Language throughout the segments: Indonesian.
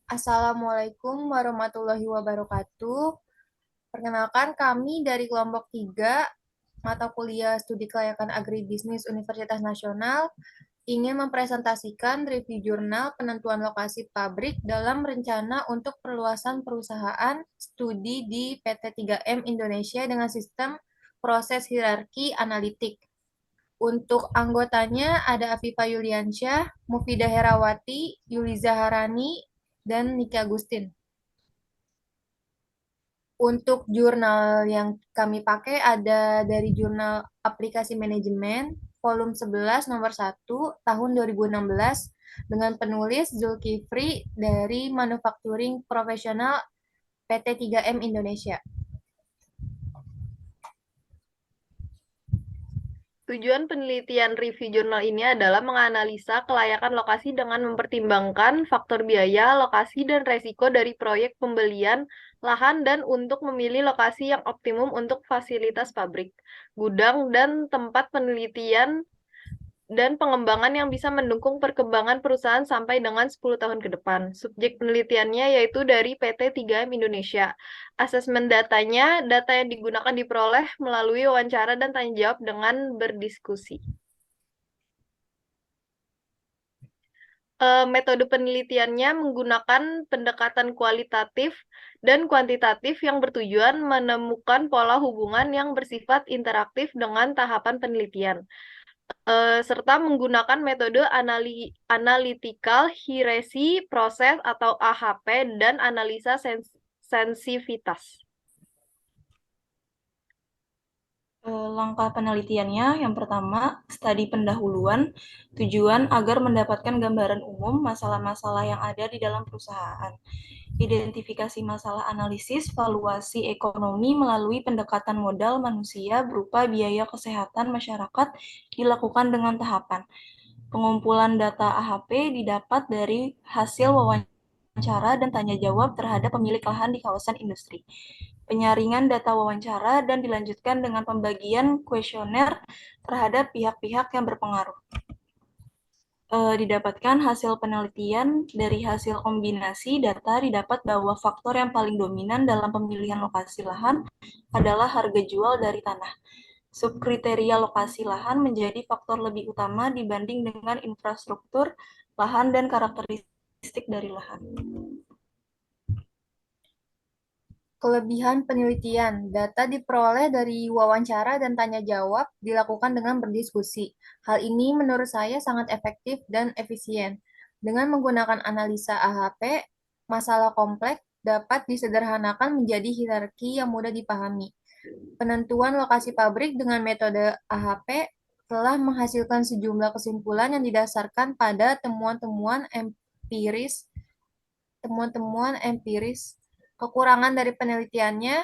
Assalamualaikum warahmatullahi wabarakatuh. Perkenalkan kami dari kelompok 3 mata kuliah Studi Kelayakan Agribisnis Universitas Nasional ingin mempresentasikan review jurnal penentuan lokasi pabrik dalam rencana untuk perluasan perusahaan studi di PT 3M Indonesia dengan sistem proses hierarki analitik. Untuk anggotanya ada Afifa Yuliansyah, Mufidah Herawati, Yuliza Harani, dan Niki Agustin. Untuk jurnal yang kami pakai ada dari jurnal Aplikasi Manajemen, volume 11 nomor 1 tahun 2016 dengan penulis Zulkifli dari Manufacturing Profesional PT 3M Indonesia. Tujuan penelitian review jurnal ini adalah menganalisa kelayakan lokasi dengan mempertimbangkan faktor biaya, lokasi, dan resiko dari proyek pembelian lahan dan untuk memilih lokasi yang optimum untuk fasilitas pabrik, gudang, dan tempat penelitian dan pengembangan yang bisa mendukung perkembangan perusahaan sampai dengan 10 tahun ke depan. Subjek penelitiannya yaitu dari PT 3M Indonesia. Asesmen datanya, data yang digunakan diperoleh melalui wawancara dan tanya jawab dengan berdiskusi. Metode penelitiannya menggunakan pendekatan kualitatif dan kuantitatif yang bertujuan menemukan pola hubungan yang bersifat interaktif dengan tahapan penelitian. Serta menggunakan metode analytical hierarchy proses atau AHP dan analisa sensivitas. Langkah penelitiannya yang pertama, studi pendahuluan, tujuan agar mendapatkan gambaran umum masalah-masalah yang ada di dalam perusahaan. Identifikasi masalah analisis, valuasi ekonomi melalui pendekatan modal manusia berupa biaya kesehatan masyarakat dilakukan dengan tahapan. Pengumpulan data AHP didapat dari hasil wawancara dan tanya jawab terhadap pemilik lahan di kawasan industri. Penyaringan data wawancara dan dilanjutkan dengan pembagian kuesioner terhadap pihak-pihak yang berpengaruh. Didapatkan hasil penelitian dari hasil kombinasi data didapat bahwa faktor yang paling dominan dalam pemilihan lokasi lahan adalah harga jual dari tanah. Subkriteria lokasi lahan menjadi faktor lebih utama dibanding dengan infrastruktur lahan dan karakteristik dari lahan. Kelebihan penelitian, data diperoleh dari wawancara dan tanya jawab dilakukan dengan berdiskusi. Hal ini menurut saya sangat efektif dan efisien. Dengan menggunakan analisa AHP, masalah kompleks dapat disederhanakan menjadi hierarki yang mudah dipahami. Penentuan lokasi pabrik dengan metode AHP telah menghasilkan sejumlah kesimpulan yang didasarkan pada temuan-temuan empiris. Kekurangan dari penelitiannya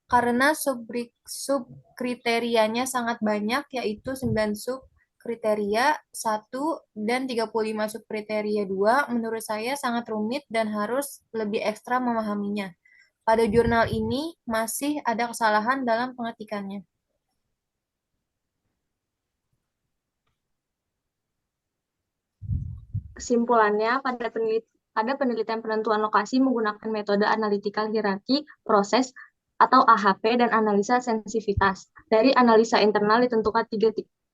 karena subkriterianya sangat banyak, yaitu 9 subkriteria 1 dan 35 subkriteria 2, menurut saya sangat rumit dan harus lebih ekstra memahaminya. Pada jurnal ini masih ada kesalahan dalam pengetikannya. Kesimpulannya, pada penelitian penentuan lokasi menggunakan metode analytical hierarchy, proses, atau AHP, dan analisa sensitivitas. Dari analisa internal ditentukan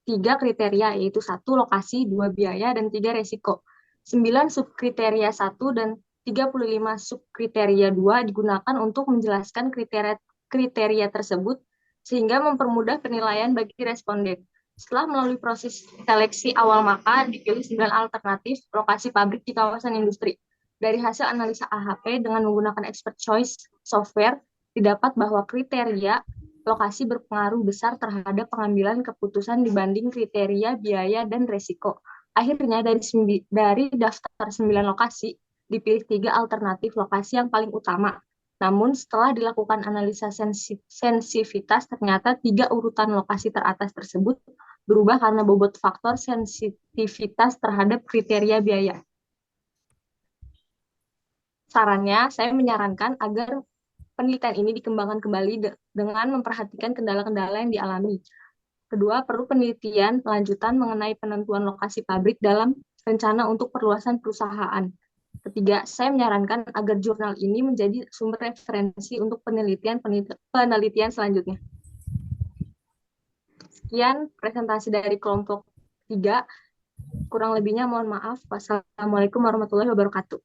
tiga kriteria, yaitu 1 lokasi, 2 biaya, dan 3 resiko. 9 subkriteria 1 dan 35 subkriteria 2 digunakan untuk menjelaskan kriteria tersebut sehingga mempermudah penilaian bagi responden. Setelah melalui proses seleksi awal maka dipilih 9 alternatif lokasi pabrik di kawasan industri. Dari hasil analisa AHP dengan menggunakan expert choice software, didapat bahwa kriteria lokasi berpengaruh besar terhadap pengambilan keputusan dibanding kriteria biaya dan resiko. Akhirnya dari daftar 9 lokasi, dipilih 3 alternatif lokasi yang paling utama. Namun setelah dilakukan analisa sensitivitas, ternyata 3 urutan lokasi teratas tersebut berubah karena bobot faktor sensitivitas terhadap kriteria biaya. Sarannya, saya menyarankan agar penelitian ini dikembangkan kembali dengan memperhatikan kendala-kendala yang dialami. Kedua, perlu penelitian lanjutan mengenai penentuan lokasi pabrik dalam rencana untuk perluasan perusahaan. Ketiga, saya menyarankan agar jurnal ini menjadi sumber referensi untuk penelitian selanjutnya. Sekian presentasi dari kelompok 3. Kurang lebihnya mohon maaf. Wassalamualaikum warahmatullahi wabarakatuh.